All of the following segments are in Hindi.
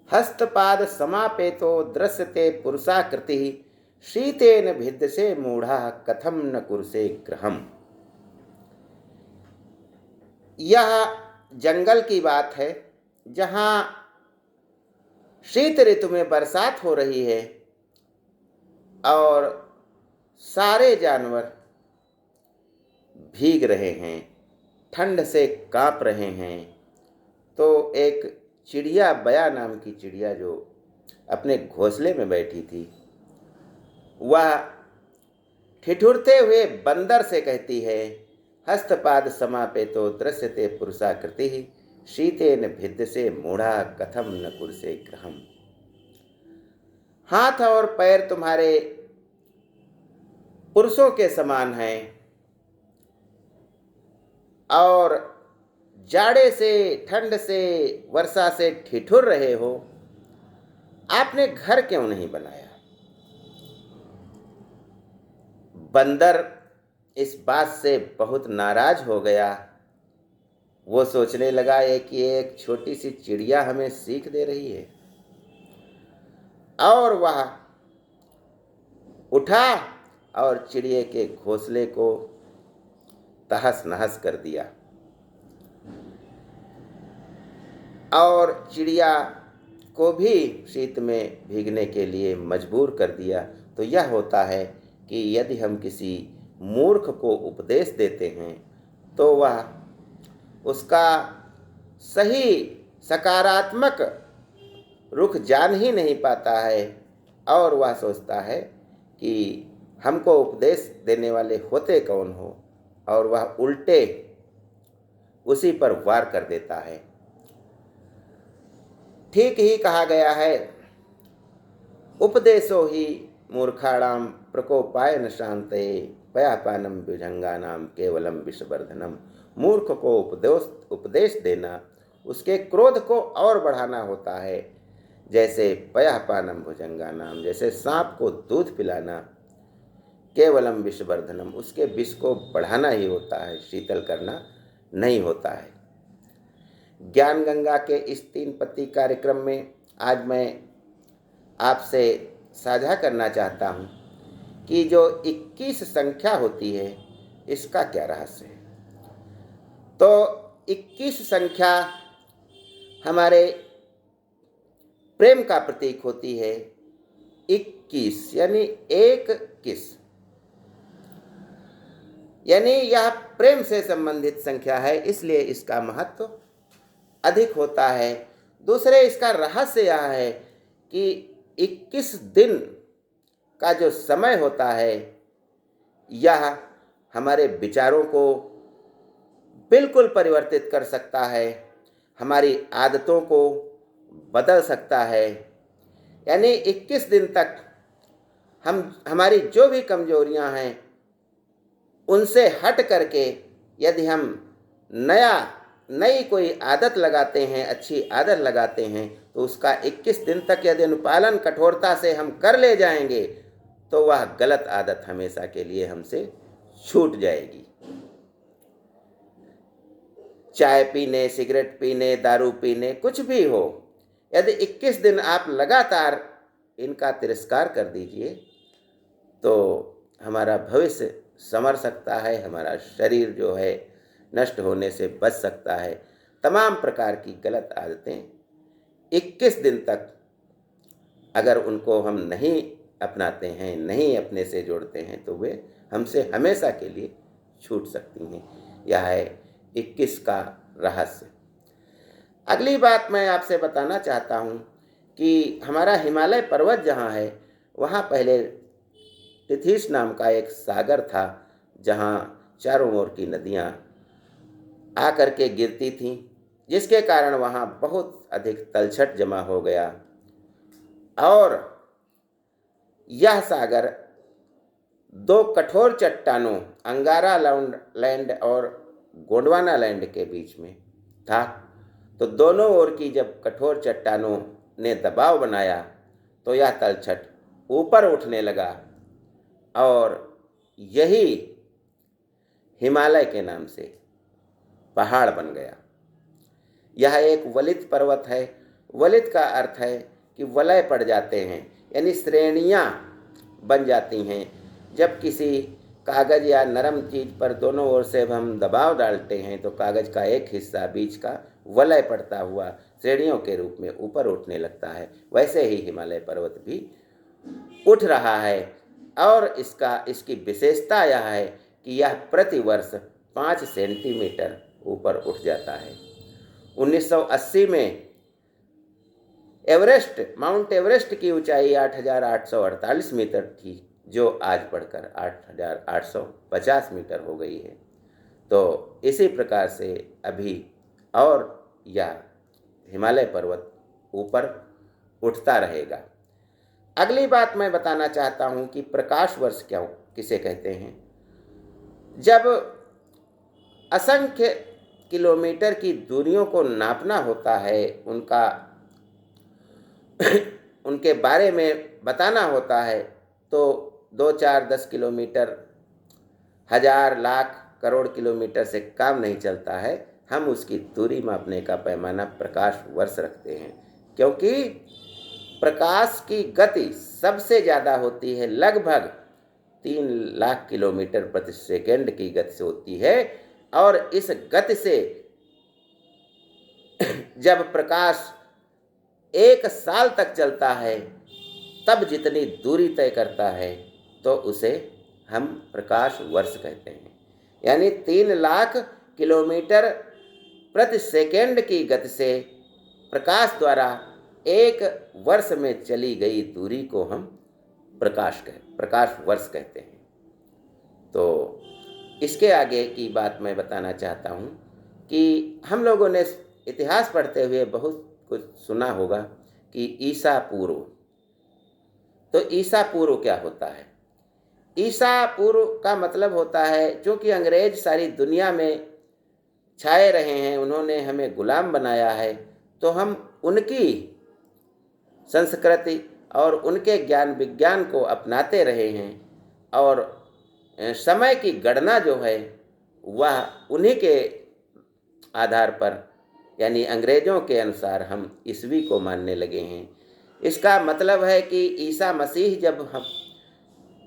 हस्तपाद समापेतो दृश्यते पुरुषाकृति शीतेन भिद्यसे मूढ़ा कथम न कुरुसे ग्रहम। यह जंगल की बात है जहाँ शीत ऋतु में बरसात हो रही है और सारे जानवर भीग रहे हैं, ठंड से कांप रहे हैं। तो एक चिड़िया, बया नाम की चिड़िया जो अपने घोंसले में बैठी थी, वह ठिठुरते हुए बंदर से कहती है, हस्तपाद समापेतो दृश्यते पुरुषाकृति शीतेन भिद्यसे मूढ़ा कथम न कुरुसे ग्रहम। हाथ और पैर तुम्हारे पुरुषों के समान हैं और जाड़े से, ठंड से, वर्षा से ठिठुर रहे हो, आपने घर क्यों नहीं बनाया? बंदर इस बात से बहुत नाराज हो गया। वो सोचने लगा कि एक छोटी सी चिड़िया हमें सीख दे रही है, और वह उठा और चिड़िए के घोंसले को तहस नहस कर दिया और चिड़िया को भी शीत में भीगने के लिए मजबूर कर दिया। तो यह होता है कि यदि हम किसी मूर्ख को उपदेश देते हैं तो वह उसका सही सकारात्मक रुख जान ही नहीं पाता है और वह सोचता है कि हमको उपदेश देने वाले होते कौन हो, और वह उल्टे उसी पर वार कर देता है। ठीक ही कहा गया है, उपदेशो ही मूर्खाणाम प्रकोपायन शांतये पयापानम भुजंगानाम केवलम विषवर्धनम। मूर्ख को उपदेश देना उसके क्रोध को और बढ़ाना होता है, जैसे पयापानम भुजंगानाम, जैसे सांप को दूध पिलाना, केवलम विषवर्धनम, उसके विष को बढ़ाना ही होता है, शीतल करना नहीं होता है। ज्ञान गंगा के इस 3 पत्ती कार्यक्रम में आज मैं आपसे साझा करना चाहता हूँ कि जो 21 संख्या होती है, इसका क्या रहस्य है। तो 21 संख्या हमारे प्रेम का प्रतीक होती है। 21 यानी 1 किस, यानी यह प्रेम से संबंधित संख्या है, इसलिए इसका महत्व अधिक होता है। दूसरे इसका रहस्य यह है कि 21 दिन का जो समय होता है, यह हमारे विचारों को बिल्कुल परिवर्तित कर सकता है, हमारी आदतों को बदल सकता है। यानी 21 दिन तक हमारी जो भी कमजोरियां हैं उनसे हट करके यदि हम नई कोई आदत लगाते हैं, अच्छी आदत लगाते हैं, तो उसका 21 दिन तक यदि अनुपालन कठोरता से हम कर ले जाएंगे तो वह गलत आदत हमेशा के लिए हमसे छूट जाएगी। चाय पीने, सिगरेट पीने, दारू पीने, कुछ भी हो, यदि 21 दिन आप लगातार इनका तिरस्कार कर दीजिए तो हमारा भविष्य संवर सकता है, हमारा शरीर जो है नष्ट होने से बच सकता है। तमाम प्रकार की गलत आदतें 21 दिन तक अगर उनको हम नहीं अपनाते हैं, नहीं अपने से जोड़ते हैं, तो वे हमसे हमेशा के लिए छूट सकती हैं। यह है 21 का रहस्य। अगली बात मैं आपसे बताना चाहता हूँ कि हमारा हिमालय पर्वत जहाँ है, वहाँ पहले तिथिस नाम का एक सागर था, जहाँ चारों ओर की नदियाँ आकर के गिरती थीं, जिसके कारण वहाँ बहुत अधिक तलछट जमा हो गया और यह सागर 2 कठोर चट्टानों, अंगारा लैंड और गोंडवाना लैंड के बीच में था। तो दोनों ओर की जब कठोर चट्टानों ने दबाव बनाया तो यह तलछट ऊपर उठने लगा और यही हिमालय के नाम से पहाड़ बन गया। यह एक वलित पर्वत है वलित का अर्थ है कि वलय पड़ जाते हैं, यानी श्रेणियाँ बन जाती हैं। जब किसी कागज़ या नरम चीज़ पर दोनों ओर से हम दबाव डालते हैं तो कागज़ का एक हिस्सा बीच का वलय पड़ता हुआ श्रेणियों के रूप में ऊपर उठने लगता है। वैसे ही हिमालय पर्वत भी उठ रहा है और इसकी विशेषता यह है कि यह प्रतिवर्ष 5 सेंटीमीटर ऊपर उठ जाता है। 1980 में माउंट एवरेस्ट की ऊंचाई 8,848 मीटर थी, जो आज बढ़कर 8,850 मीटर हो गई है। तो इसी प्रकार से अभी और यह हिमालय पर्वत ऊपर उठता रहेगा। अगली बात मैं बताना चाहता हूँ कि प्रकाश वर्ष क्यों किसे कहते हैं। जब असंख्य किलोमीटर की दूरियों को नापना होता है, उनके बारे में बताना होता है, तो 2, 4, 10 किलोमीटर, 1000, लाख, करोड़ किलोमीटर से काम नहीं चलता है। हम उसकी दूरी मापने का पैमाना प्रकाश वर्ष रखते हैं, क्योंकि प्रकाश की गति सबसे ज़्यादा होती है, लगभग 3 लाख किलोमीटर प्रति सेकंड की गति से होती है। और इस गति से जब प्रकाश 1 साल तक चलता है, तब जितनी दूरी तय करता है तो उसे हम प्रकाश वर्ष कहते हैं। यानी 3 लाख किलोमीटर प्रति सेकंड की गति से प्रकाश द्वारा 1 वर्ष में चली गई दूरी को हम प्रकाश वर्ष कहते हैं। तो इसके आगे की बात मैं बताना चाहता हूँ कि हम लोगों ने इतिहास पढ़ते हुए बहुत कुछ सुना होगा कि ईसा पूर्व। तो ईसा पूर्व क्या होता है? ईसा पूर्व का मतलब होता है, चूँकि अंग्रेज सारी दुनिया में छाए रहे हैं, उन्होंने हमें गुलाम बनाया है, तो हम उनकी संस्कृति और उनके ज्ञान विज्ञान को अपनाते रहे हैं। और समय की गणना जो है वह उन्हीं के आधार पर, यानी अंग्रेज़ों के अनुसार हम ईस्वी को मानने लगे हैं। इसका मतलब है कि ईसा मसीह जब हम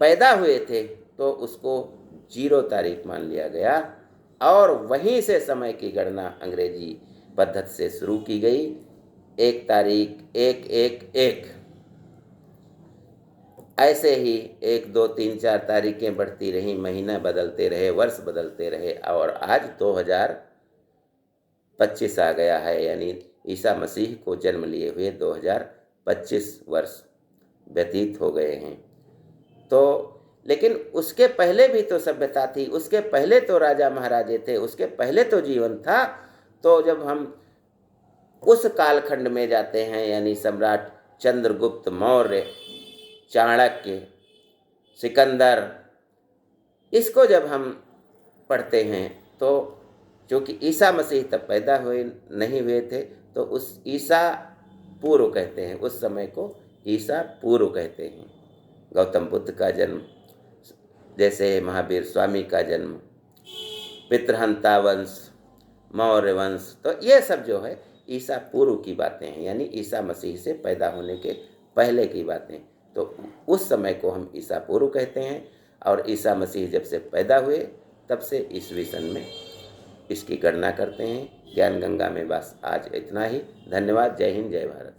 पैदा हुए थे तो उसको 0 तारीख मान लिया गया, और वहीं से समय की गणना अंग्रेजी पद्धति से शुरू की गई। 1 तारीख, 111, ऐसे ही 1, 2, 3, 4 तारीखें बढ़ती रहीं, महीना बदलते रहे, वर्ष बदलते रहे, और आज 2025 आ गया है। यानी ईसा मसीह को जन्म लिए हुए 2025 वर्ष व्यतीत हो गए हैं। तो लेकिन उसके पहले भी तो सभ्यता थी, उसके पहले तो राजा महाराजे थे, उसके पहले तो जीवन था। तो जब हम उस कालखंड में जाते हैं, यानी सम्राट चंद्रगुप्त मौर्य, चाणक्य, सिकंदर, इसको जब हम पढ़ते हैं तो क्योंकि ईसा मसीह तब पैदा नहीं हुए थे, तो उस ईसा पूर्व कहते हैं, उस समय को ईसा पूर्व कहते हैं। गौतम बुद्ध का जन्म, जैसे महावीर स्वामी का जन्म, पितृहंता वंश, मौर्य वंश, तो ये सब जो है ईसा पूर्व की बातें हैं, यानी ईसा मसीह से पैदा होने के पहले की बातें। तो उस समय को हम ईसा पूर्व कहते हैं। और ईसा मसीह जब से पैदा हुए तब से ईस्वी सन में इसकी गणना करते हैं। ज्ञान गंगा में बस आज इतना ही। धन्यवाद। जय हिंद, जय भारत।